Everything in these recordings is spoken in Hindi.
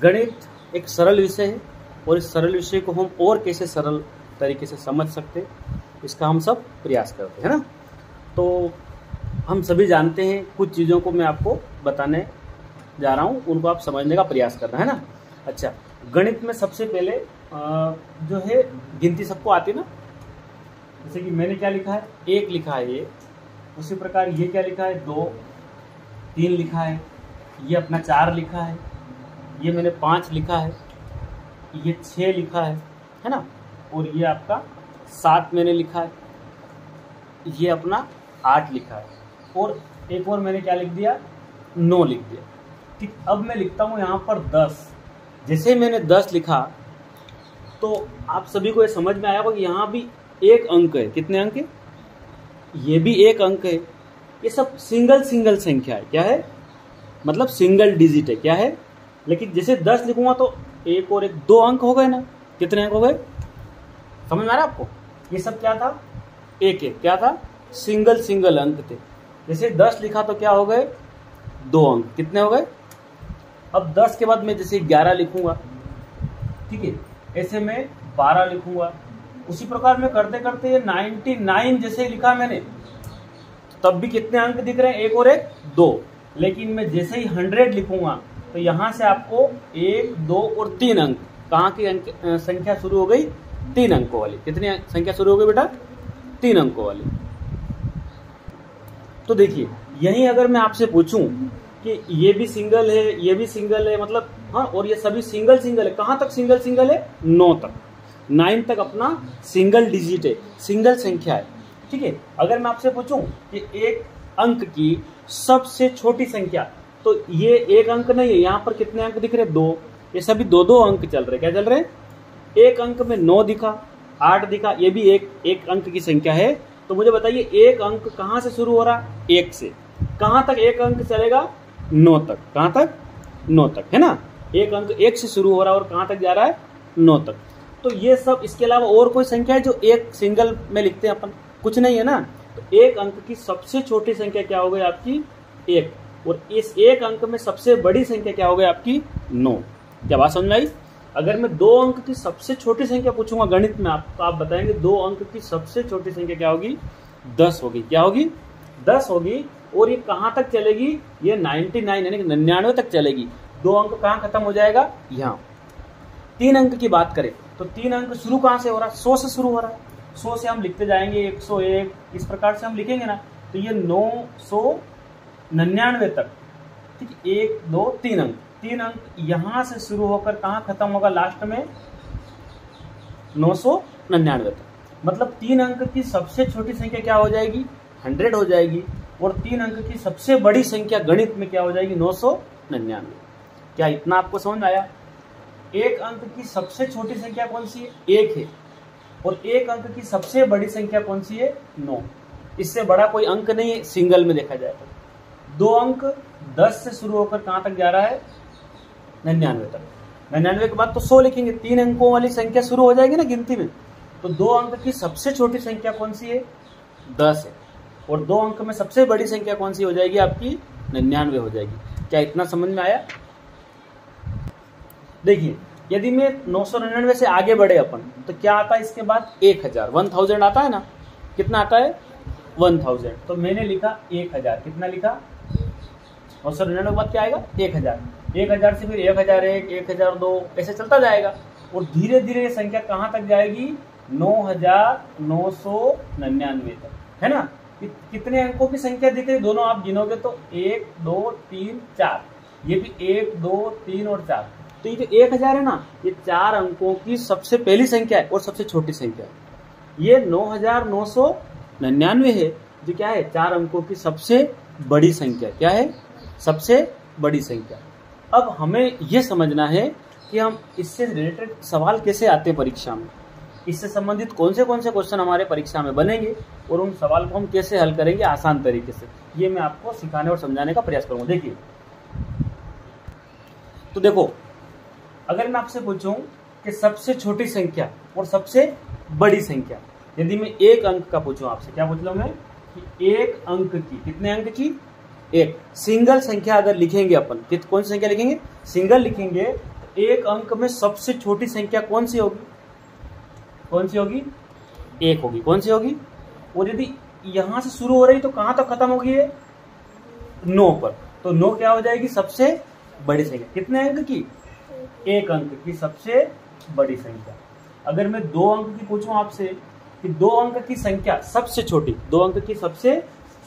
गणित एक सरल विषय है और इस सरल विषय को हम और कैसे सरल तरीके से समझ सकते इसका हम सब प्रयास करते हैं ना। तो हम सभी जानते हैं, कुछ चीज़ों को मैं आपको बताने जा रहा हूँ, उनको आप समझने का प्रयास करना है ना। अच्छा, गणित में सबसे पहले जो है गिनती सबको आती है ना। जैसे कि मैंने क्या लिखा है, 1 लिखा है ये, उसी प्रकार ये क्या लिखा है, 2, 3 लिखा है, ये अपना 4 लिखा है, ये मैंने 5 लिखा है, ये 6 लिखा है ना, और ये आपका 7 मैंने लिखा है, ये अपना 8 लिखा है, और एक और मैंने क्या लिख दिया, 9 लिख दिया। ठीक, अब मैं लिखता हूँ यहाँ पर 10। जैसे मैंने 10 लिखा तो आप सभी को ये समझ में आया होगा कि यहाँ भी एक अंक है। कितने अंक है, ये भी एक अंक है। ये सब सिंगल संख्या है। क्या है, मतलब सिंगल डिजिट है। क्या है, लेकिन जैसे 10 लिखूंगा तो एक और एक 2 अंक हो गए ना। कितने अंक हो गए, समझ में आ रहा है आपको। ये सब क्या था, एक क्या था, सिंगल अंक थे। जैसे 10 लिखा तो क्या हो गए, 2 अंक। कितने हो गए। अब 10 के बाद मैं जैसे 11 लिखूंगा, ठीक है, ऐसे मैं 12 लिखूंगा। उसी प्रकार में करते करते ये 99 जैसे लिखा मैंने, तब भी कितने अंक दिख रहे हैं, एक और एक 2। लेकिन मैं जैसे ही 100 लिखूंगा तो यहां से आपको 1, 2 और 3 अंक, कहाँ की संख्या शुरू हो गई, 3 अंकों वाली। कितनी संख्या शुरू हो गई बेटा, 3 अंकों वाली। तो देखिए, यही अगर मैं आपसे पूछूं कि ये भी सिंगल है, ये भी सिंगल है, मतलब हाँ, और ये सभी सिंगल है, कहाँ तक सिंगल है, 9 तक, 9 तक अपना सिंगल डिजिट है, सिंगल संख्या है। ठीक है, अगर मैं आपसे पूछूं कि एक अंक की सबसे छोटी संख्या, तो ये एक अंक नहीं है, यहाँ पर कितने अंक दिख रहे हैं, 2। ये सभी 2 अंक चल रहे। क्या चल रहे हैं, एक अंक में 9 दिखा, 8 दिखा, ये भी एक अंक की संख्या है। तो मुझे बताइए, एक अंक कहाँ से शुरू हो रहा, 1 से। कहाँ तक एक अंक चलेगा, 9 तक। कहाँ तक, 9 तक, है ना। एक अंक 1 से शुरू हो रहा है और कहाँ तक जा रहा है, 9 तक। तो ये सब, इसके अलावा और कोई संख्या है जो एक सिंगल में लिखते हैं अपन, कुछ नहीं है ना। तो एक अंक की सबसे छोटी संख्या क्या हो गई आपकी, 1, और इस एक अंक में सबसे बड़ी संख्या क्या हो गई आपकी, 9। क्या बात समझ में आई। अगर मैं 2 अंक की सबसे छोटी संख्या पूछूंगा गणित में तो आप बताएंगे 2 अंक की सबसे छोटी संख्या क्या होगी, 10 होगी। क्या होगी, 10 होगी। और ये कहाँ तक चलेगी, ये 99 यानी कि 99 तक चलेगी। 2 अंक कहाँ खत्म हो जाएगा, यहाँ। 3 अंक की बात करें तो 3 अंक शुरू कहाँ से हो रहा है, 100 से शुरू हो रहा है। 100 से हम लिखते जाएंगे 101, इस प्रकार से हम लिखेंगे ना। तो ये 999 तक, ठीक है, 1, 2, 3 अंक। 3 अंक यहां से शुरू होकर कहाँ खत्म होगा, लास्ट में 999 तक। मतलब 3 अंक की सबसे छोटी संख्या क्या हो जाएगी, 100 हो जाएगी। और 3 अंक की सबसे बड़ी संख्या गणित में क्या हो जाएगी, 999। क्या इतना आपको समझ में आया। एक अंक की सबसे छोटी संख्या कौन सी है, 1 है। और एक अंक की सबसे बड़ी संख्या कौन सी है, 9। इससे बड़ा कोई अंक नहीं है सिंगल में देखा जाए तो। 2 अंक 10 से शुरू होकर कहां तक जा रहा है, 99 तक। 99 के बाद तो 100 लिखेंगे, 3 अंकों वाली संख्या शुरू हो जाएगी ना गिनती में। तो 2 अंक की सबसे छोटी संख्या कौन सी है, 10 है। और 2 अंक में सबसे बड़ी संख्या कौन सी हो जाएगी आपकी, 99 हो जाएगी। क्या इतना समझ में आया। देखिए, यदि मैं 999 से आगे बढ़े अपन, तो क्या आता है इसके बाद, 1000 आता है ना। कितना आता है, 1000। तो मैंने लिखा 1000। कितना लिखा, 999 के बाद क्या आएगा, 1000। 1000 से फिर 1001, 1002, ऐसे चलता जाएगा। और धीरे धीरे ये संख्या कहाँ तक जाएगी, 9999 तक, है ना। कितने अंकों की संख्या दिख रही, दोनों आप गिनोगे तो 1, 2, 3, 4। ये भी 1, 2, 3 और 4। तो ये जो 1000 है ना, ये 4 अंकों की सबसे पहली संख्या है और सबसे छोटी संख्या है। ये 9999 है, जो क्या है, 4 अंकों की सबसे बड़ी संख्या। क्या है, सबसे बड़ी संख्या। अब हमें यह समझना है कि हम इससे रिलेटेड सवाल कैसे आते हैं परीक्षा में, इससे संबंधित कौन से क्वेश्चन हमारे परीक्षा में बनेंगे और उन सवाल को हम कैसे हल करेंगे आसान तरीके से, ये मैं आपको सिखाने और समझाने का प्रयास करूंगा। देखिए, तो देखो, अगर मैं आपसे पूछूं कि सबसे छोटी संख्या और सबसे बड़ी संख्या, यदि मैं एक अंक का पूछूं आपसे, क्या पूछ लूं मैं कि एक अंक की, कितने अंक की, एक सिंगल संख्या अगर लिखेंगे अपन, कौन सी संख्या लिखेंगे, सिंगल लिखेंगे। तो एक अंक में सबसे छोटी संख्या कौन सी होगी? कौन सी होगी? 1 होगी। कौन सी होगी? और यदि यहां से शुरू हो रही तो कहां तक खत्म होगी? 9 पर। तो 9 क्या हो जाएगी? सबसे बड़ी संख्या। कितने अंक की? 1 अंक की सबसे बड़ी संख्या। अगर मैं 2 अंक की पूछूं आपसे कि 2 अंक की संख्या सबसे छोटी, 2 अंक की सबसे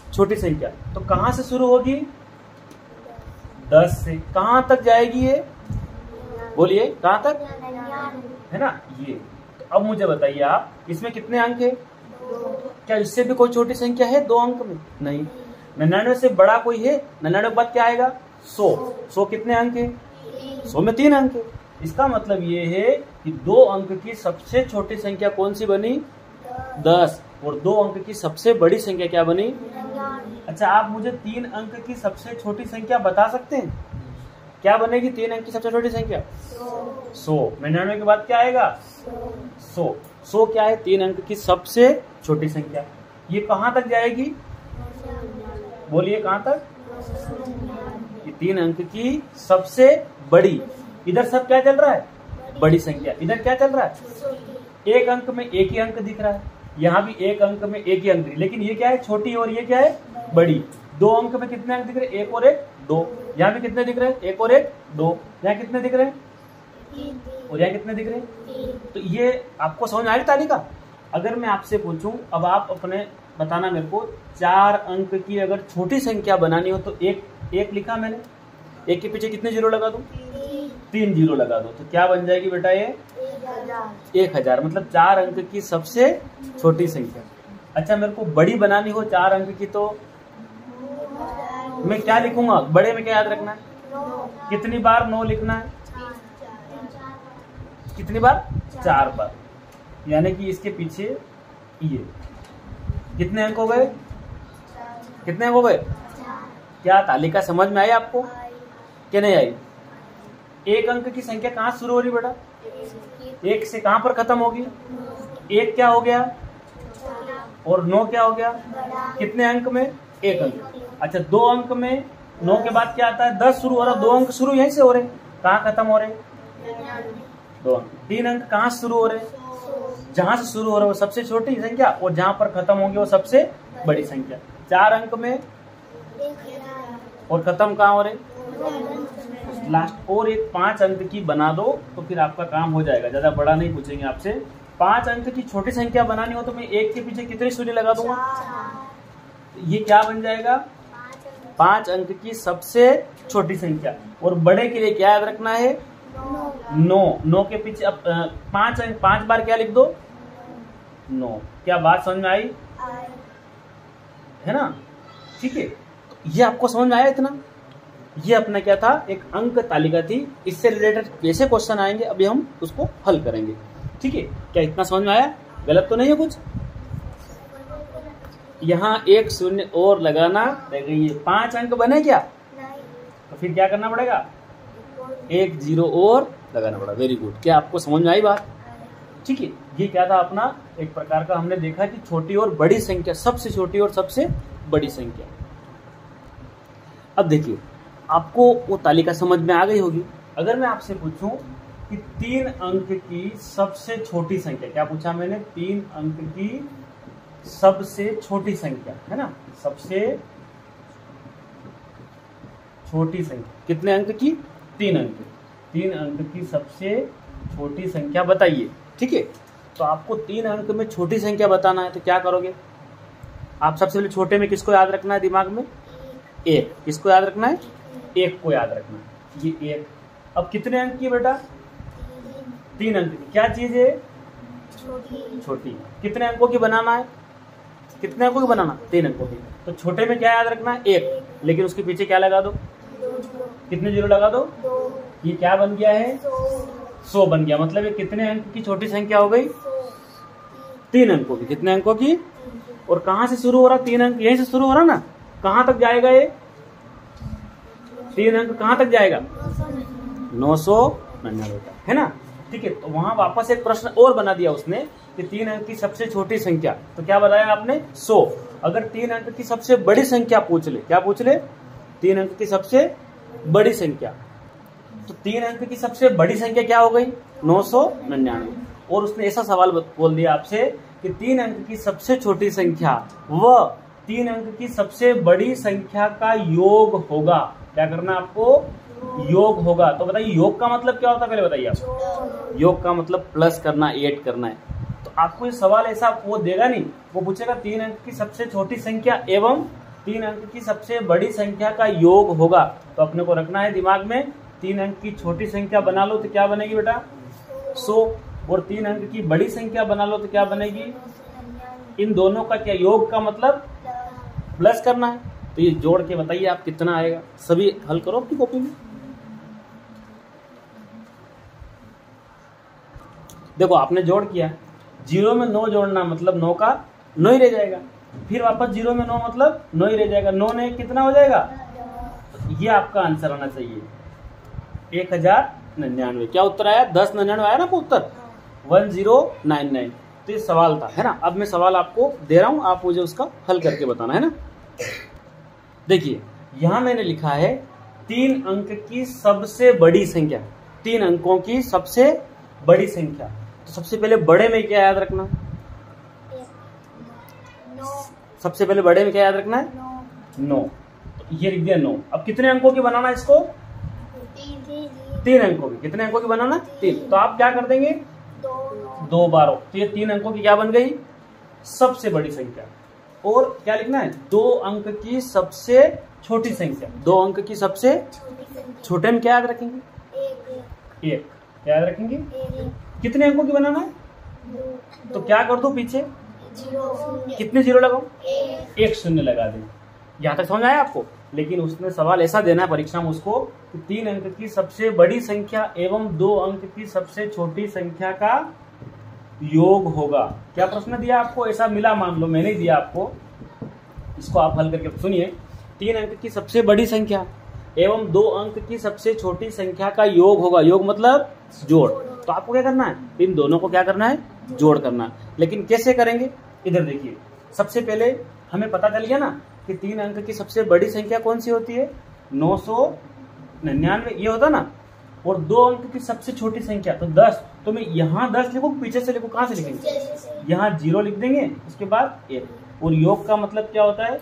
छोटी संख्या, तो कहां से शुरू होगी? 10 से। कहां तक जाएगी ये? बोलिए, कहां तक? है ना ये। तो अब मुझे बताइए आप, इसमें कितने अंक है? क्या इससे भी कोई छोटी संख्या है 2 अंक में? नहीं। 99 से बड़ा कोई है? 99 के बाद क्या आएगा? 100। 100 कितने अंक है? 100 में 3 अंक है। इसका मतलब ये है कि 2 अंक की सबसे छोटी संख्या कौन सी बनी? 10। और 2 अंक की सबसे बड़ी संख्या क्या बनी? अच्छा, आप मुझे 3 अंक की सबसे छोटी संख्या बता सकते हैं? क्या बनेगी 3 अंक की सबसे छोटी संख्या? 100। 99 के बाद क्या आएगा? 100। 100 क्या है? 3 अंक की सबसे छोटी संख्या। ये कहां तक जाएगी? बोलिए, कहां तक? ये 3 अंक की सबसे बड़ी। इधर सब क्या चल रहा है? बड़ी संख्या। इधर क्या चल रहा है? एक अंक में एक ही अंक दिख रहा है, यहाँ भी एक अंक में एक ही अंक दिख, लेकिन ये क्या है? छोटी, और ये क्या है? बड़ी। 2 अंक में कितने अंक दिख रहे हैं? 1 और 1, 2। यहाँ भी कितने दिख रहे हैं? 1 और 1, 2। यहाँ कितने दिख रहे हैं? 3। और यहाँ कितने दिख रहे हैं? 3। तो ये आपको समझ में आ रही तालिका? अगर मैं आपसे पूछूं, अब आप अपने बताना मेरे को, 4 अंक की अगर छोटी संख्या बनानी हो तो एक लिखा मैंने, 1 के पीछे कितने जीरो लगा दूं? 3 जीरो लगा दो। तो क्या बन जाएगी बेटा? ये 1000। मतलब 4 अंक की सबसे छोटी संख्या। अच्छा, मेरे को बड़ी बनानी हो 4 अंक की, तो मैं क्या लिखूंगा? बड़े में क्या याद रखना है? कितनी बार 9 लिखना है? कितनी बार? 4 बार। यानी कि इसके पीछे ये कितने अंक हो गए? कितने अंक हो गए? क्या तालिका समझ में आई आपको कि नहीं आई? एक अंक की संख्या कहाँ शुरू हो रही बेटा? 1 से कहां पर खत्म होगी? 1 क्या हो गया? और 9 क्या हो गया? कितने अंक में? 1 अंक। अच्छा, 2 अंक में 9 के बाद क्या आता है? 10 शुरू हो रहा। 2 अंक शुरू यहीं से हो रहे, कहाँ खत्म हो रहे? 2 अंक। 3 अंक कहाँ शुरू हो रहे? जहां से शुरू हो रहा है वो सबसे छोटी संख्या, और जहां पर खत्म होंगे वो सबसे बड़ी संख्या। 4 अंक में और खत्म कहाँ हो रहे? लास्ट। और एक 5 अंक की बना दो तो फिर आपका काम हो जाएगा, ज्यादा बड़ा नहीं पूछेंगे आपसे। 5 अंक की छोटी संख्या बनानी हो तो मैं 1 के पीछे कितने शून्य लगा दूंगा? ये क्या बन जाएगा? 5 अंक की सबसे छोटी संख्या। और बड़े के लिए क्या याद रखना है? 9 के पीछे अब 5 अंक, 5 बार क्या लिख दो? 9। क्या बात समझ में आई? है ना? ठीक है, ये आपको समझ में आया इतना? ये अपना क्या था? एक अंक तालिका थी। इससे रिलेटेड कैसे क्वेश्चन आएंगे अभी हम उसको हल करेंगे। ठीक है, क्या इतना समझ में आया? गलत तो नहीं है कुछ? यहाँ 1 शून्य और लगाना रहेगा। ये 5 अंक बने क्या? तो फिर क्या करना पड़ेगा? 1 0 और लगाना पड़ा। Very good. क्या आपको समझ में आई बात? ठीक है, ये क्या था अपना एक प्रकार का, हमने देखा कि छोटी और बड़ी संख्या, सबसे छोटी और सबसे बड़ी संख्या। अब देखिए, आपको वो तालिका समझ में आ गई होगी। अगर मैं आपसे पूछूं कि 3 अंक की सबसे छोटी संख्या, क्या पूछा मैंने? 3 अंक की सबसे छोटी संख्या, है ना? सबसे छोटी संख्या कितने अंक की? 3 अंक। 3 अंक की सबसे छोटी संख्या बताइए। ठीक है, तो आपको 3 अंक में छोटी संख्या बताना है तो क्या करोगे आप? सबसे पहले छोटे में किसको याद रखना है दिमाग में? 1। किसको याद रखना है? 1 को याद रखना है। ये 1। अब कितने अंक की बेटा? 3 अंक की। क्या चीज है? छोटी। कितने अंकों की बनाना है? कितने अंकों की बनाना? 3 अंकों की। तो छोटे में क्या याद रखना है? 1। लेकिन उसके पीछे क्या लगा दो? कितने जीरो लगा दो? ये क्या बन गया है? 100 बन गया। मतलब ये कितने अंक की छोटी संख्या हो गई? 3 अंकों की। कितने अंकों की? और कहां से शुरू हो रहा? 3 अंक यहीं से शुरू हो रहा ना? कहां तक जाएगा ये? 3 अंक कहां तक जाएगा? 999, है ना? ठीक है, तो वहां वापस एक प्रश्न और बना दिया उसने कि 3 अंक की सबसे छोटी संख्या। तो क्या बताया आपने? 100। अगर 3 अंक की सबसे बड़ी संख्या पूछ ले, क्या पूछ ले? 3 अंक की सबसे बड़ी संख्या। तो 3 अंक की सबसे बड़ी संख्या क्या हो गई? 999। और उसने ऐसा सवाल बोल दिया आपसे कि 3 अंक की सबसे छोटी संख्या व 3 अंक की सबसे बड़ी संख्या का योग होगा। क्या करना है आपको? योग होगा। तो बताइए योग का मतलब क्या होता है, पहले बताइए आप। योग का मतलब प्लस करना, ऐड करना है। तो आपको ये सवाल ऐसा वो देगा नहीं, वो पूछेगा 3 अंक की सबसे छोटी संख्या एवं 3 अंक की सबसे बड़ी संख्या का योग होगा। तो अपने को रखना है दिमाग में, 3 अंक की छोटी संख्या बना लो तो क्या बनेगी बेटा? 100। और 3 अंक की बड़ी संख्या बना लो तो क्या बनेगी? इन दोनों का क्या योग का मतलब प्लस करना है। तो ये जोड़ के बताइए आप कितना आएगा। सभी हल करो अपनी कॉपी में। देखो आपने जोड़ किया, 0 में 9 जोड़ना मतलब 9 का 9 ही रह जाएगा। फिर वापस 0 में 9 मतलब 9 ही रह जाएगा। 9 ने कितना हो जाएगा? तो ये आपका आंसर आना चाहिए 1099। क्या उत्तर आया? 1099 आया ना आपको उत्तर, 1099। तो ये सवाल था, है ना। अब मैं सवाल आपको दे रहा हूं, आप मुझे उसका हल करके बताना, है ना। देखिए यहां मैंने लिखा है 3 अंक की सबसे बड़ी संख्या, 3 अंकों की सबसे बड़ी संख्या। तो सबसे पहले बड़े में क्या याद रखना? सबसे पहले बड़े में क्या याद रखना है? 9। तो ये लिख दिया 9। अब कितने अंकों की बनाना है इसको? 3 अंकों की। कितने अंकों की बनाना? 3। तो आप क्या कर देंगे? 2 बारों। तो ये 3 अंकों की क्या बन गई? सबसे बड़ी संख्या। और क्या लिखना है? 2 अंक की सबसे छोटी संख्या। 2 अंक की सबसे छोटे में क्या याद रखेंगे? 1। क्या याद रखेंगे? कितने अंकों की बनाना है? तो क्या कर दो पीछे? कितने जीरो लगाओ? 1 शून्य लगा दें। यहां तक समझ आया आपको? लेकिन उसने सवाल ऐसा देना है परीक्षा में उसको कि 3 अंक की सबसे बड़ी संख्या एवं 2 अंक की सबसे छोटी संख्या का योग होगा। क्या प्रश्न दिया आपको? ऐसा मिला, मान लो मैंने दिया आपको, इसको आप हल करके सुनिए। 3 अंक की सबसे बड़ी संख्या एवं 2 अंक की सबसे छोटी संख्या का योग होगा। योग मतलब जोड़। तो आपको क्या करना है? इन दोनों को क्या करना है? जोड़ करना है। लेकिन कैसे करेंगे? इधर देखिए, सबसे पहले हमें पता चल गया ना कि 3 अंक की सबसे बड़ी संख्या कौन सी होती है? 999 ये होता ना। और 2 अंक की सबसे छोटी संख्या तो 10। तो मैं यहाँ 10 लिखूं, पीछे से लिखूं, कहां से लिखेंगे? यहाँ 0 लिख देंगे, उसके बाद 1। और योग का मतलब क्या होता है?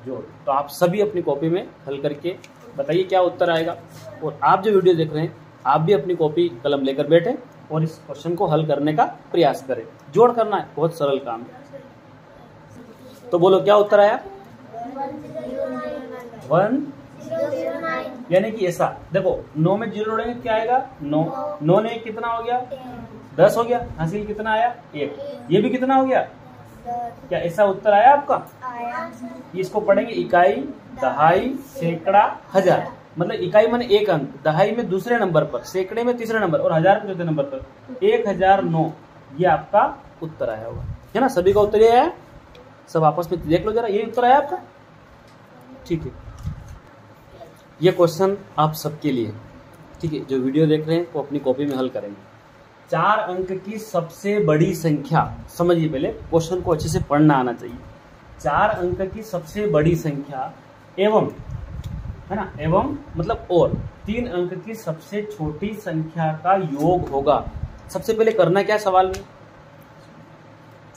जोड़। तो आप सभी अपनी कॉपी में हल करके बताइए क्या उत्तर आएगा। और आप जो वीडियो देख रहे हैं, आप भी अपनी कॉपी कलम लेकर बैठे और इस क्वेश्चन को हल करने का प्रयास करें। जोड़ करना है, बहुत सरल काम है। तो बोलो क्या उत्तर आया? 1009। यानी कि ऐसा देखो, 9 में 0 जोड़ेंगे क्या आएगा? 9। 9 ने कितना हो गया? 10 हो गया। हासिल कितना आया? 1। ये भी कितना हो गया? क्या ऐसा उत्तर आया आपका? इसको पढ़ेंगे इकाई, दहाई, सैकड़ा, हजार। मतलब इकाई माने 1 अंक, दहाई में दूसरे नंबर पर, सैकड़े में तीसरे नंबर और हजार में चौथे नंबर पर। 1009 ये आपका उत्तर आया होगा, है ना। सभी का उत्तर ये आया? सब आपस में देख लो जरा, ये उत्तर आया आपका? ठीक है, ये क्वेश्चन आप सबके लिए, ठीक है। जो वीडियो देख रहे हैं वो अपनी कॉपी में हल करेंगे। 4 अंक की सबसे बड़ी संख्या, समझिए पहले क्वेश्चन को अच्छे से पढ़ना आना चाहिए। 4 अंक की सबसे बड़ी संख्या एवं, है ना, एवं मतलब और 3 अंक की सबसे छोटी संख्या का योग होगा। सबसे पहले करना क्या सवाल में?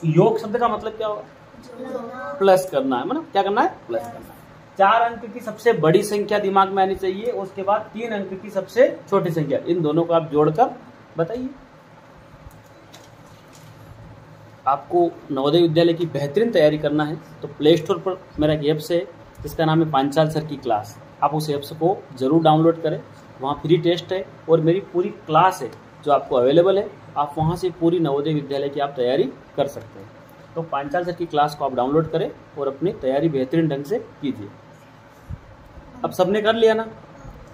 योग शब्द का मतलब क्या होगा? प्लस करना है, मतलब क्या करना है? प्लस करना है। 4 अंक की सबसे बड़ी संख्या दिमाग में आनी चाहिए, उसके बाद 3 अंक की सबसे छोटी संख्या, इन दोनों को आप जोड़कर बताइए। आपको नवोदय विद्यालय की बेहतरीन तैयारी करना है तो प्ले स्टोर पर मेरा एक ऐप्स है जिसका नाम है पांचाल सर की क्लास। आप उस ऐप्स को जरूर डाउनलोड करें, वहाँ फ्री टेस्ट है और मेरी पूरी क्लास है जो आपको अवेलेबल है। आप वहाँ से पूरी नवोदय विद्यालय की आप तैयारी कर सकते हैं। तो पांचाल सर की क्लास को आप डाउनलोड करें और अपनी तैयारी बेहतरीन ढंग से कीजिए। अब सबने कर लिया ना,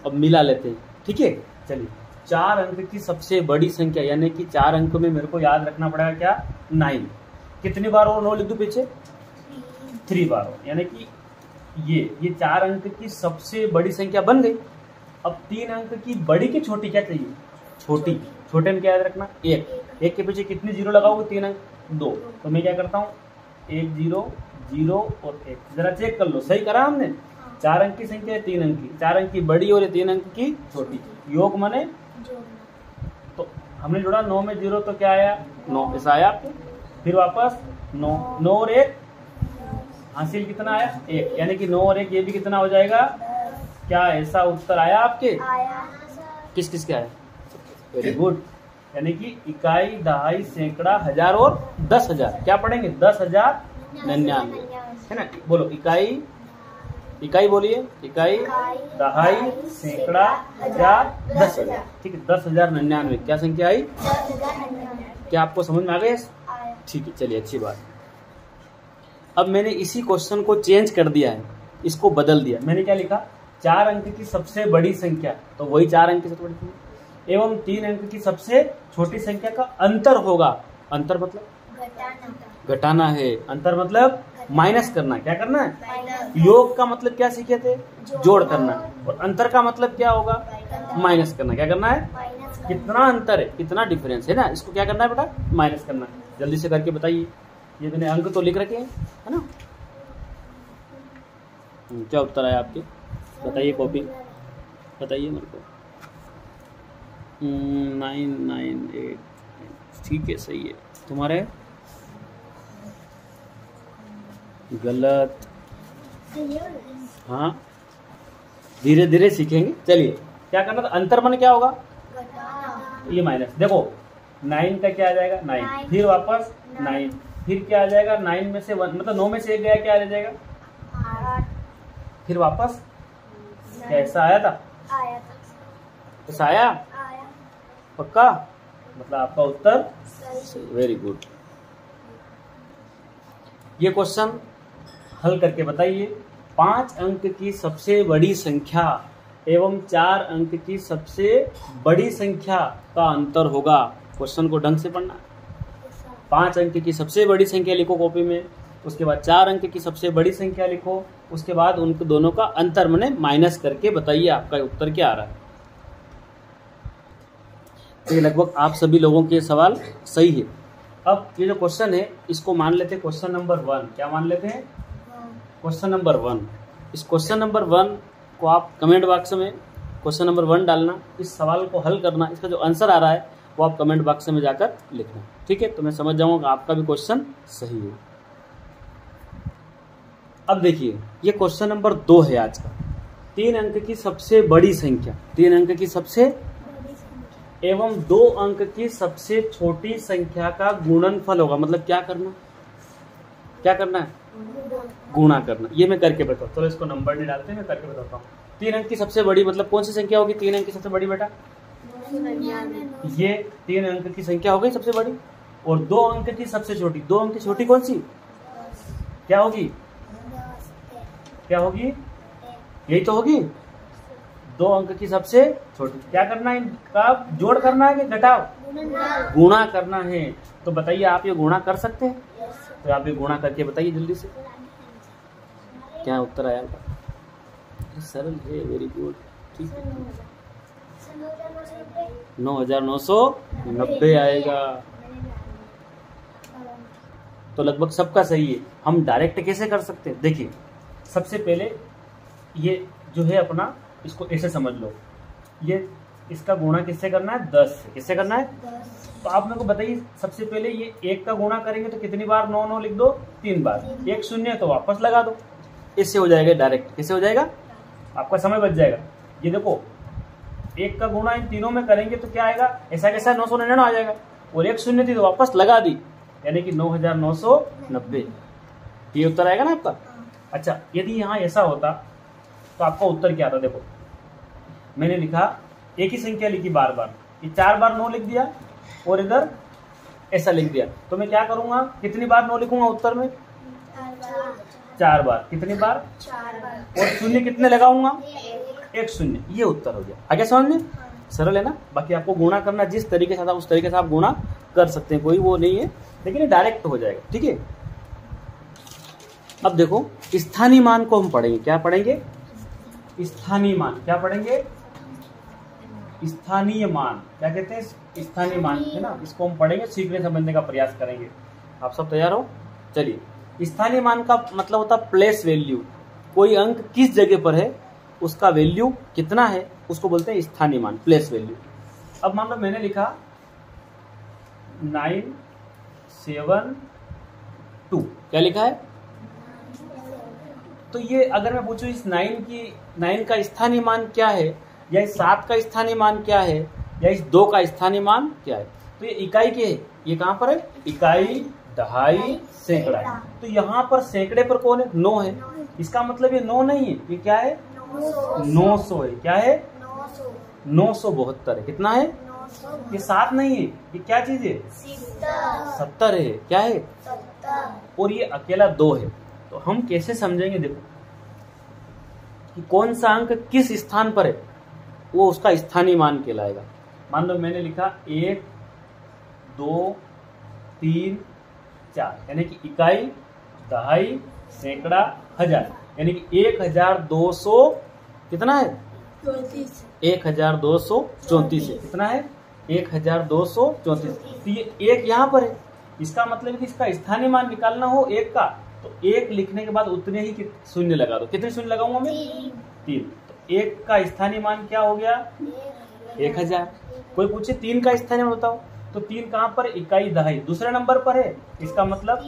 अब मिला लेते हैं, ठीक है। चलिए, 4 अंक की सबसे बड़ी संख्या यानी कि 4 अंक में मेरे को याद रखना पड़ेगा क्या? 9। कितनी बार और 9 लिख दूं पीछे? 3 बार और, यानी कि ये 4 अंक की सबसे बड़ी संख्या बन गई। अब 3 अंक की बड़ी की छोटी क्या चाहिए? छोटी। छोटे में क्या याद रखना? 1। 1 के पीछे कितने जीरो लगाओगे? 3 अंक, 2। तो मैं क्या करता हूँ? 1 0 0 और 1। जरा चेक कर लो, सही करा हमने। 4 अंक की संख्या है, 3 अंक की, 4 अंक की बड़ी और 3 अंक की छोटी। योग माने तो हमने जोड़ा 9 में 0 तो क्या आया 9, ऐसा आया आपको। फिर वापस 9, 9 और 1 हासिल कितना आया 1, यानी कि 9 और 1 ये भी कितना हो जाएगा। क्या ऐसा उत्तर आया आपके? किस किस के आया? Very good. यानी कि इकाई, दहाई, सैकड़ा, हजार और 10,000। क्या पढ़ेंगे? 10,099 है ना। बोलो इकाई, इकाई बोलिए, इकाई, दहाई, सैकड़ा, हजार, 10,000। ठीक है, 10,099 क्या संख्या आई? क्या आपको समझ में आ गया? ठीक है, चलिए अच्छी बात। अब मैंने इसी क्वेश्चन को चेंज कर दिया है, इसको बदल दिया। मैंने क्या लिखा? 4 अंक की सबसे बड़ी संख्या, तो वही 4 अंक की सबसे बड़ी संख्या, एवं 3 अंक की सबसे छोटी संख्या का अंतर होगा। अंतर मतलब घटाना है, अंतर मतलब माइनस करना। क्या करना है? योग का मतलब क्या सीखे थे? जोड़ करना। और अंतर का मतलब क्या होगा? माइनस करना। क्या करना है? कितना अंतर है, कितना डिफरेंस है ना, इसको क्या करना है बेटा? माइनस करना है। जल्दी से करके बताइए। ये मैंने अंक तो लिख रखे हैं, है ना। क्या उत्तर आया आपके? बताइए, कॉपी बताइए मेरे को। 998। ठीक है, सही है। तुम्हारे गलत। हाँ, धीरे धीरे सीखेंगे। चलिए, क्या करना था? अंतर मन क्या होगा? ये माइनस। देखो 9 का क्या आ जाएगा? 9। फिर वापस 9, फिर क्या आ जाएगा? 9 में से 1 मतलब 9 में से 1 गया, क्या आ जाएगा? 8। फिर वापस कैसा आया था? ऐसा आया? पक्का? मतलब आपका उत्तर वेरी गुड। ये क्वेश्चन हल करके बताइए। 5 अंक की सबसे बड़ी संख्या एवं 4 अंक की सबसे बड़ी संख्या का अंतर होगा। क्वेश्चन को ढंग से पढ़ना। 5 अंक की सबसे बड़ी संख्या लिखो कॉपी में, उसके बाद 4 अंक की सबसे बड़ी संख्या लिखो, उसके बाद उन दोनों का अंतर माने माइनस करके बताइए आपका उत्तर क्या आ रहा है। तो ये लगभग आप सभी लोगों के सवाल सही है। अब ये जो क्वेश्चन है इसको मान लेते हैं क्वेश्चन नंबर 1। क्या मान लेते हैं? Question number 1। इस क्वेश्चन नंबर 1 को आप कमेंट बॉक्स में क्वेश्चन नंबर 1 डालना, इस सवाल को हल करना, इसका जो आंसर आ रहा है वो आप कमेंट बॉक्स में जाकर लिखना। ठीक है, तो मैं समझ जाऊंगा आपका भी क्वेश्चन सही है। अब देखिए, ये क्वेश्चन नंबर 2 है आज का। 3 अंक की सबसे बड़ी संख्या, 3 अंक की सबसे एवं 2 अंक की सबसे छोटी संख्या का गुणनफल होगा। मतलब क्या करना? क्या करना है? गुणा करना। ये मैं करके बताऊँ। चलो इसको नंबर नहीं डालते, मैं करके बताता हूँ। 3 अंक की सबसे बड़ी मतलब कौन सी संख्या होगी? 3 अंक की सबसे बड़ी बेटा, ये 3 अंक की संख्या हो गई सबसे बड़ी। और 2 अंक की सबसे छोटी, 2 अंक की छोटी कौन सी? क्या होगी? क्या होगी? यही तो होगी। 2 अंक की सबसे छोटी। क्या करना है? इनका जोड़ करना है कि घटाव? गुणा करना है। तो बताइए, आप ये गुणा कर सकते हैं? तो आप ये गुणा करके बताइए जल्दी से, क्या उत्तर आया? सरल है, वेरी गुड। ठीक है, 9,990 आएगा। तो लगभग सबका सही है। हम डायरेक्ट कैसे कर सकते हैं? देखिए, सबसे पहले ये जो है अपना, इसको ऐसे समझ लो, ये इसका गुणा किससे करना है? 10 से। किससे करना है? 10। तो आप मेरे को बताइए, सबसे पहले ये 1 का गुणा करेंगे तो कितनी बार 9 9 लिख दो? 3 बार। 1 शून्य तो वापस लगा दो। इससे हो जाएगा डायरेक्ट। कैसे हो जाएगा? आपका समय बच जाएगा। ये देखो, 1 का गुणा इन तीनों में करेंगे तो क्या आएगा? ऐसा कैसा 999 आ जाएगा। और 1 शून्य थी तो वापस लगा दी, यानी कि 9,990। ये उत्तर आएगा ना आपका। अच्छा, यदि यहाँ ऐसा होता तो आपका उत्तर क्या था? देखो, मैंने लिखा, एक ही संख्या लिखी बार बार, ये 4 बार 9 लिख दिया और इधर ऐसा लिख दिया। तो मैं क्या करूंगा? कितनी बार 9 लिखूंगा उत्तर में? 4 बार। कितनी बार? 4 बार। और शून्य कितने लगाऊंगा? 1 शून्य। ये उत्तर हो गया। आगे समझ में? सरल है ना। बाकी आपको गुणा करना जिस तरीके से था उस तरीके से आप गुणा कर सकते हैं, कोई वो नहीं है, लेकिन डायरेक्ट हो जाएगा। ठीक है, अब देखो, स्थानीय मान को हम पढ़ेंगे। क्या पढ़ेंगे? स्थानीय मान। क्या पढ़ेंगे? स्थानीय मान। क्या कहते हैं? स्थानीय मान, है ना। इसको हम पढ़ेंगे, सीखने समझने का प्रयास करेंगे। आप सब तैयार हो? चलिए, स्थानीय मान का मतलब होता है प्लेस वैल्यू। कोई अंक किस जगह पर है, उसका वैल्यू कितना है, उसको बोलते हैं स्थानीय मान, प्लेस वैल्यू। अब मान लो मैंने लिखा 972, क्या लिखा है? तो ये अगर मैं पूछूं इस 9 का स्थानीय मान क्या है, या इस 7 का स्थानीय मान क्या है, या इस 2 का स्थानीय मान क्या है, तो ये इकाई के है, ये कहां पर है? इकाई, दहाई, सैकड़ा। तो यहाँ पर सैकड़े पर कौन है? 9 है। इसका मतलब ये 9 नहीं है, ये क्या है? 900 है। क्या है? 972 है। कितना है? ये 7 नहीं है, ये क्या चीज है? 70 है। क्या है? 70। और ये अकेला 2 है। तो हम कैसे समझेंगे? देखो कि कौन सा अंक किस स्थान पर है, वो उसका स्थानीय मान कहलाएगा। मान लो मैंने लिखा 1 2 3 4, यानी कि इकाई, दहाई, सैकड़ा, हजार, यानी कि 1200 कितना है? 1234 है। कितना है? 1234। तो ये एक यहाँ पर है, इसका मतलब कि इसका स्थानीय मान निकालना हो एक का, तो एक लिखने के बाद उतने ही शून्य लगा दो। कितने शून्य लगाऊंगा मैं? 3। तो एक का स्थानीय मान क्या हो गया? 1000। कोई पूछे 3 का स्थानीय मान बताओ, तो 3 कहां पर? इकाई, दहाई, दूसरे नंबर पर है। इसका मतलब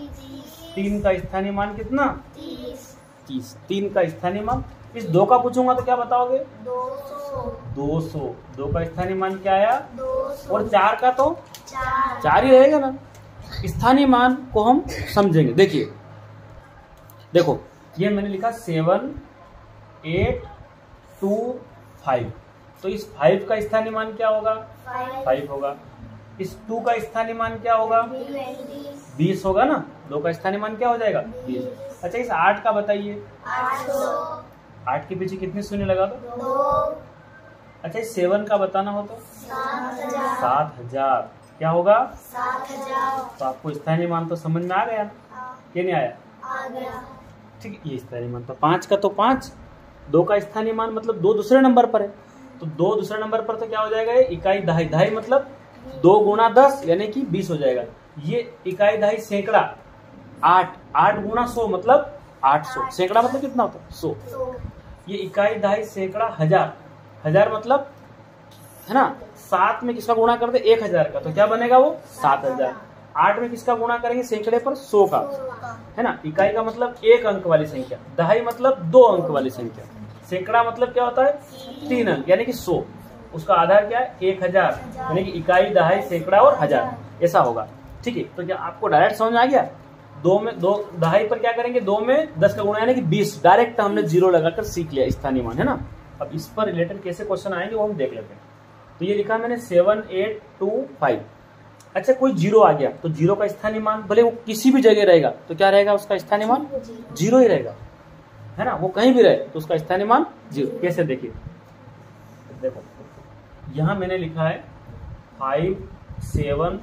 3 का स्थानीय मान कितना? 30। 3 का स्थानीय मान। इस 2 का पूछूंगा तो क्या बताओगे? 200। 2 का स्थानीय मान क्या आया? 200। और 4 का तो 4 ही रहेगा ना। स्थानीय मान को हम समझेंगे। देखिए, देखो ये मैंने लिखा 7 8 2 5। तो इस 5 का स्थानीय मान क्या होगा? 5 होगा। इस 2 का स्थानीय मान क्या होगा? 20 होगा ना। 2 का स्थानीय मान क्या हो जाएगा? 20। अच्छा, इस 8 का बताइए। 8 के पीछे कितने शून्य लगा दो? 2। अच्छा, इस 7 का बताना हो तो 7000। क्या होगा? 7000। तो आपको स्थानीय मान तो समझ में आ गया ना? क्या नहीं आया? आ गया। ठीक है, ये स्थानीय मान था। 5 का तो 5। 2 का स्थानीय मान मतलब 2 दूसरे नंबर पर है, तो 2 दूसरे नंबर पर तो क्या हो जाएगा? ये इकाई, दहाई, दहाई मतलब 2 गुणा 10 यानी कि 20 हो जाएगा। ये इकाई, दहाई, सैकड़ा 8, 8 गुणा 100 मतलब 800। सैकड़ा मतलब कितना होता है? 100। ये इकाई, दहाई, सैकड़ा, हजार, हजार मतलब है ना, 7 में किसका गुणा कर दे? 1000 का, तो क्या बनेगा वो? 7000। 8 में किसका गुणा करेंगे? सैकड़े पर 100 का, है ना। इकाई का मतलब 1 अंक वाली संख्या, दहाई मतलब 2 अंक वाली संख्या, सैकड़ा मतलब क्या होता है? 3 अंक यानी कि 100। उसका आधार क्या है? 1000, यानी कि इकाई, दहाई, सैकड़ा और हजार, ऐसा होगा। ठीक है, तो क्या आपको डायरेक्ट समझ आ गया? 2 में 2 दहाई पर क्या करेंगे? 2 में 10 का गुणा यानी कि 20। डायरेक्ट हमने 0 लगाकर सीख लिया स्थानीय मान, है ना। अब इस पर रिलेटेड कैसे क्वेश्चन आएंगे वो हम देख लेते हैं। तो ये लिखा मैंने 7 8 2 5। अच्छा, कोई 0 आ गया तो 0 का स्थानीय मान भले वो किसी भी जगह रहेगा तो क्या रहेगा? उसका स्थानीय मान 0 ही रहेगा, है ना। वो कहीं भी रहे तो उसका स्थानीय मान 0। कैसे? देखिए, देखो यहां मैंने लिखा है 5 7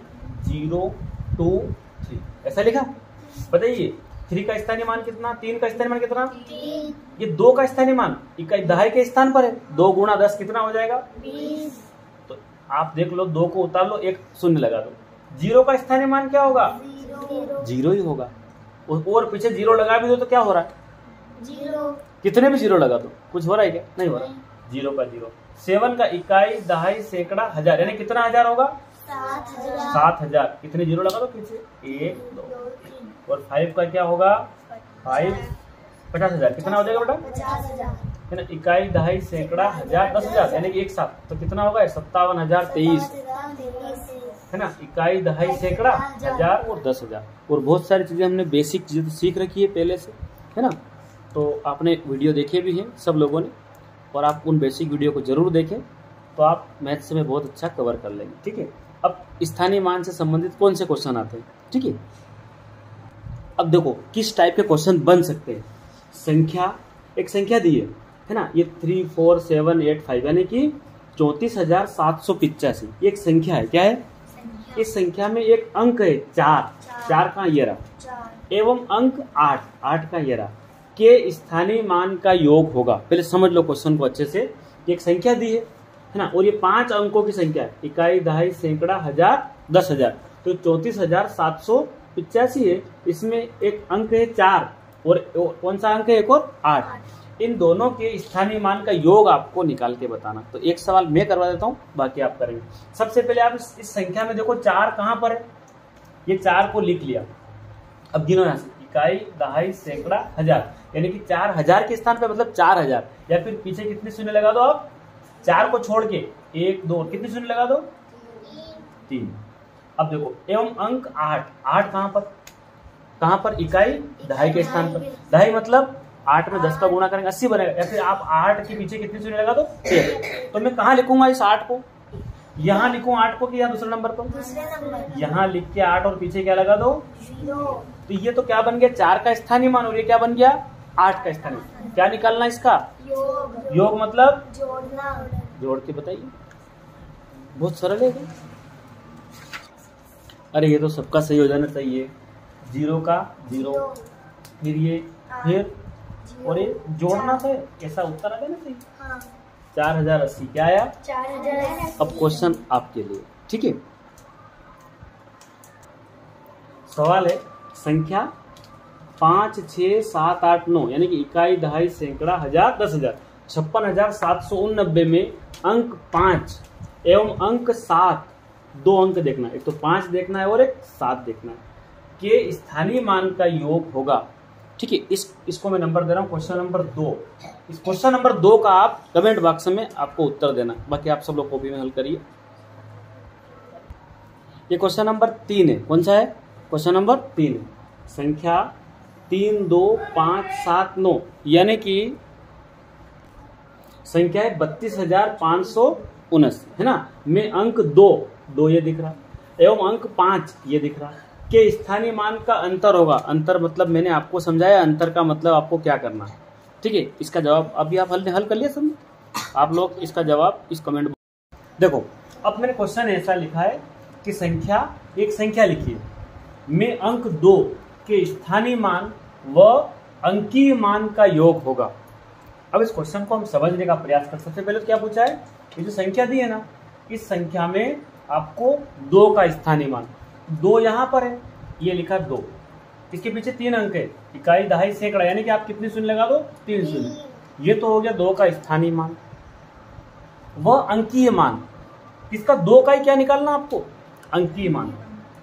0 2 3, ऐसा लिखा। बताइए 3 का स्थानीय मान कितना? 3 का स्थानीय मान कितना? 3। ये 2 का स्थानीय मान इकाई, दहाई के स्थान पर है। 2 गुणा 10 कितना हो जाएगा? 20। तो आप देख लो, 2 को उतार लो, 1 शून्य लगा दो। 0 का स्थानीय मान क्या होगा? 0 ही होगा। और पीछे 0 लगा भी दो तो क्या हो रहा है? 0। कितने भी 0 लगा दो, कुछ हो रहा है क्या? नहीं हो रहा। 0 का 0। 7 का इकाई, दहाई, सैकड़ा, हजार, यानी कितना हजार होगा? 7000। कितने 0 लगा दो पीछे? 1 2 3। और 5 का क्या होगा? 5 50,000। कितना हो जाएगा बेटा? 50,000, है ना। इकाई, दहाई, सैकड़ा, हजार, 10,000 यानी कि एक साथ, तो कितना होगा? 57,023, है ना। इकाई, दहाई, सैकड़ा, हजार और 10,000। और बहुत सारी चीजें हमने बेसिक चीजें सीख रखी है पहले से, है ना। तो आपने वीडियो देखे भी हैं सब लोगों ने, और आप उन बेसिक वीडियो को जरूर देखें, तो आप मैथ्स में बहुत अच्छा कवर कर लेंगे। ठीक है, अब स्थानीय मान से संबंधित कौन से क्वेश्चन आते हैं? ठीक है, अब देखो किस टाइप के क्वेश्चन बन सकते हैं। संख्या, एक संख्या दी है ना, ये 3 4 7 8 5 यानी कि 34,785 ये एक संख्या है। क्या है? इस संख्या में एक अंक है 4, 4 का ये रहा, एवं अंक 8, 8 का ये रहा, के स्थानीय मान का योग होगा। पहले समझ लो क्वेश्चन को अच्छे से। एक संख्या दी है ना, और ये 5 अंकों की संख्या है, इकाई, दहाई, सैकड़ा, हजार, 10,000, तो 34,785 है। इसमें एक अंक है 4 और कौन सा अंक है? एक और 8। इन दोनों के स्थानीय मान का योग आपको निकाल के बताना। तो एक सवाल मैं करवा देता हूँ, बाकी आप करेंगे। सबसे पहले आप इस संख्या में देखो 4 कहाँ पर है, ये 4 को लिख लिया। अब गिनो यहाँ से, इकाई, दहाई, सैकड़ा, हजार, यानी कि 4000 के स्थान पे मतलब 4000, या फिर पीछे कितने शून्य लगा दो आप, 4 को छोड़ के 1 2 कितने शून्य लगा दो, 3। अब देखो एवं अंक 8, 8 कहाँ पर, इकाई दहाई के स्थान पर। दहाई मतलब 8 में 10 का गुणा करेंगे 80 बनेगा, या फिर आप 8 के पीछे कितने शून्य लगा दो, 6। तो मैं कहाँ लिखूंगा इस 8 को, यहाँ लिखूं 8 को कि या दूसरे नंबर पर, यहाँ लिख के 8 और पीछे क्या लगा दो, 0। तो ये तो क्या बन गया, 4 का स्थानीय मान, और ये क्या बन गया, 8 का स्थानीय। क्या निकालना इसका, योग मतलब जोड़ के बताइए, बहुत सरल है। अरे ये तो सबका सही हो जाना चाहिए, 0 का 0, फिर ये, फिर और ये जोड़ना है, कैसा उत्तर आ जाना चाहिए। 4080 क्या आया, 4080। अब क्वेश्चन आपके लिए, ठीक है। सवाल है संख्या 5 6 7 8 9, यानी कि इकाई, दहाई, सैकड़ा, हजार, 10,000, 56,789 में अंक 5 एवं अंक 7, 2 अंक देखना है, एक तो 5 देखना है और एक 7 देखना है, के स्थानीय मान का योग होगा। ठीक है, इसको मैं नंबर दे रहा हूँ, क्वेश्चन नंबर 2। इस क्वेश्चन नंबर 2 का आप कमेंट बॉक्स में आपको उत्तर देना, बाकी आप सब लोग कॉपी में हल करिए। ये क्वेश्चन नंबर 3 है, कौन सा है, क्वेश्चन नंबर 3 है। संख्या 3 2 5 7 9, यानी कि संख्या है 32,579 है ना, में अंक 2 ये दिख रहा, एवं अंक 5 ये दिख रहा, के स्थानीय मान का अंतर होगा। अंतर मतलब मैंने आपको समझाया, अंतर का मतलब आपको क्या करना है, ठीक है। इसका जवाब अभी आप हल कर लिया सब, आप लोग इसका जवाब इस कमेंट देखो। अब मैंने क्वेश्चन ऐसा लिखा है कि एक संख्या लिखिए में अंक 2 के स्थानीय मान व अंकीय मान का योग होगा। अब इस क्वेश्चन को हम समझने का प्रयास कर। सबसे पहले तो क्या पूछा है, ये जो संख्या दी है ना, इस संख्या में आपको 2 का स्थानीय मान, 2 यहाँ पर है, ये लिखा 2, इसके पीछे 3 अंक है, इकाई, दहाई, सैकड़ा, यानी कि आप कितने शून्य लगा दो, 3 शून्य। ये तो हो गया 2 का स्थानीय मान। वह अंकीय मान, इसका 2 का ही क्या निकालना आपको, अंकीय मान।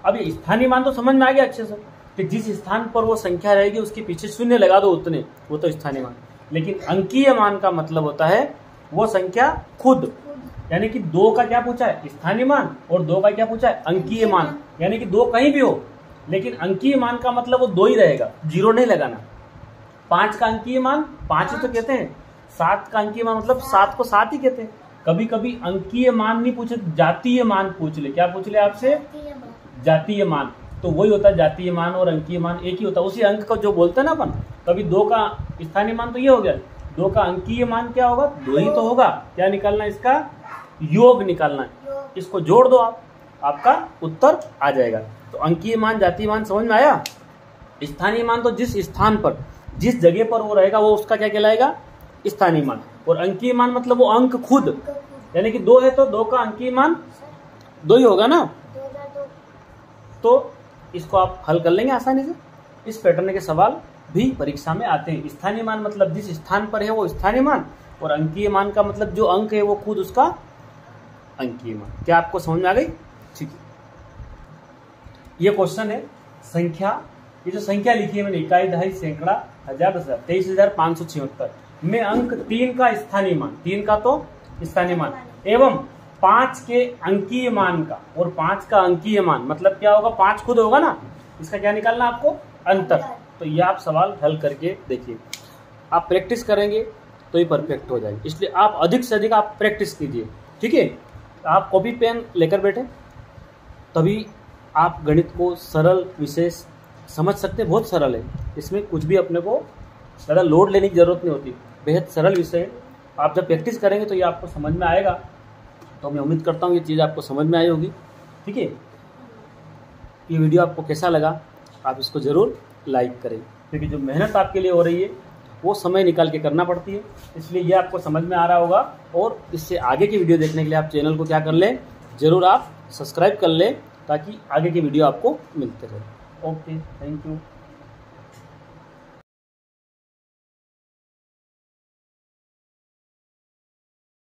अब ये स्थानीय मान तो समझ में आ गया अच्छे से, कि जिस स्थान पर वो संख्या रहेगी उसके पीछे शून्य लगा दो उतने, वो तो स्थानीय मान। लेकिन अंकीय मान का मतलब होता है वो संख्या खुद, यानी कि 2 का क्या पूछा है, स्थानीय मान, और 2 का क्या पूछा है, अंकीय मान, यानी कि 2 कहीं भी हो, लेकिन अंकीय मान का मतलब वो 2 ही रहेगा, 0 नहीं लगाना। 5 का अंकीय मान 5 ही तो कहते हैं, 7 का अंकीय मान मतलब 7 को 7 ही कहते हैं। कभी कभी अंकीय मान नहीं पूछे, जातीय मान पूछ ले। क्या पूछ ले आपसे, जातीय मान, तो वही होता है, जातीय मान और अंकीय मान एक ही होता है, उसी अंक का जो बोलते हैं ना अपन। कभी 2 का स्थानीय मान तो ये हो गया, 2 का अंकीय मान क्या होगा, 2 ही तो होगा। क्या निकालना, इसका योग निकालना है, इसको जोड़ दो आप, आपका उत्तर आ जाएगा। तो अंकीय मान, जातीय मान समझ में आया। स्थानीय मान तो जिस स्थान पर, जिस जगह पर वो रहेगा वो उसका क्या कहलाएगा, स्थानीय मान। और अंकीय मान मतलब वो अंक खुद, यानी कि 2 है तो 2 का अंकीय मान 2 ही होगा ना। तो इसको आप हल कर लेंगे आसानी से। इस पैटर्न के सवाल भी परीक्षा में आते हैं। स्थानीय मान मतलब जिस स्थान पर है वो स्थानीय मान, और अंकीय मान का मतलब जो अंक है वो खुद उसका अंकीय मान। क्या आपको समझ में आ गई, ठीक है। ये क्वेश्चन है संख्या, ये जो संख्या लिखी है मैंने, इकाई, दहाई, सैकड़ा, हजार, 10,000, 23,576 में अंक 3 का स्थानीय मान, 3 का तो स्थानीय मान, एवं 5 के अंकीय मान का, और 5 का अंकीय मान मतलब क्या होगा, 5 खुद होगा ना, इसका क्या निकालना आपको, अंतर। तो ये आप सवाल हल करके देखिए, आप प्रैक्टिस करेंगे तो ये परफेक्ट हो जाएगी। इसलिए आप अधिक से अधिक आप प्रैक्टिस कीजिए, ठीक है। आप कॉपी पेन लेकर बैठे, तभी आप गणित को सरल विशेष समझ सकते हैं। बहुत सरल है, इसमें कुछ भी अपने को ज़्यादा लोड लेने की जरूरत नहीं होती, बेहद सरल विषय है। आप जब प्रैक्टिस करेंगे तो ये आपको समझ में आएगा। तो मैं उम्मीद करता हूँ ये चीज़ आपको समझ में आई होगी, ठीक है। ये वीडियो आपको कैसा लगा, आप इसको ज़रूर लाइक करें, क्योंकि जो मेहनत आपके लिए हो रही है वो समय निकाल के करना पड़ती है, इसलिए ये आपको समझ में आ रहा होगा। और इससे आगे की वीडियो देखने के लिए आप चैनल को क्या कर लें, ज़रूर आप सब्सक्राइब कर लें, ताकि आगे की वीडियो आपको मिलते रहे। Okay, thank you.